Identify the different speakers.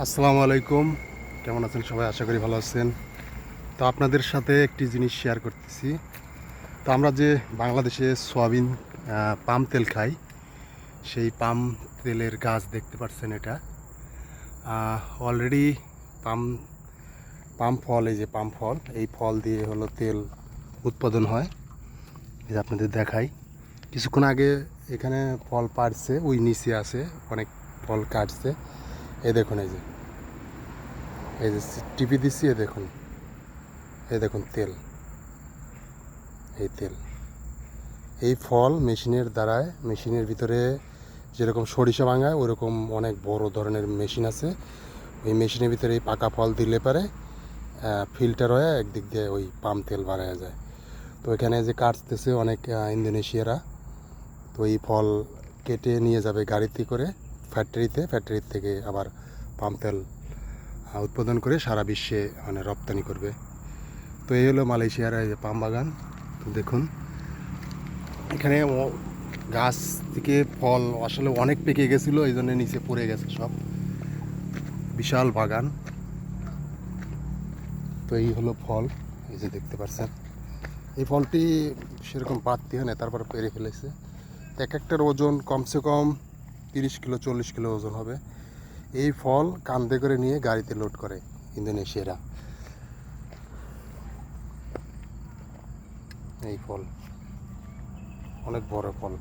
Speaker 1: আসসালামু আলাইকুম। কেমন আছেন সবাই? আশা করি ভালো আছেন। তো আপনাদের সাথে একটি জিনিস শেয়ার করতেছি। তো আমরা যে বাংলাদেশে সোয়াবিন পাম তেল খাই, সেই পাম তেলের গাছ দেখতে পাচ্ছেন এটা। অলরেডি পাম পাম ফল, এই যে পাম ফল, এই ফল দিয়ে হলো তেল উৎপাদন হয়। এই যে আপনাদের দেখাই, কিছুক্ষণ আগে এখানে ফল পাড়ছে, ওই নিচে আছে অনেক ফল কাটছে। এই দেখুন, এই যে টিপি দিচ্ছি, এই দেখুন তেল, এই তেল, এই ফল মেশিনের দ্বারায়, মেশিনের ভিতরে যেরকম সরিষা ভাঙায় ওরকম অনেক বড় ধরনের মেশিন আছে। ওই মেশিনের ভিতরে এই পাকা ফল দিলে পারে ফিল্টার হয়ে একদিক দিয়ে ওই পাম তেল বানায় যায়। তো এখানে যে কাটতেছে অনেক ইন্দোনেশিয়ারা, তো এই ফল কেটে নিয়ে যাবে গাড়িতে করে ফ্যাক্টরির থেকে আবার পাম তেল উৎপাদন করে সারা বিশ্বে মানে রপ্তানি করবে। তো এই হলো মালয়েশিয়ার এই যে পাম বাগান। তো দেখুন, এখানে গাছ থেকে ফল আসলে অনেক পেকে গেছিলো, এই জন্য নিচে পড়ে গেছে সব। বিশাল বাগান। তো এই হলো ফল, এই যে দেখতে পাচ্ছেন। এই ফলটি সেরকম বাড়তি হয় না, তারপর পেরে ফেলেছে। এক একটার ওজন কমসে কম 30 কিলো 40 কিলো ওজন হবে। এই ফল কাঁধে করে নিয়ে গাড়িতে লোড করে ইন্দোনেশিয়ারা। এই ফল অনেক বড় ফল।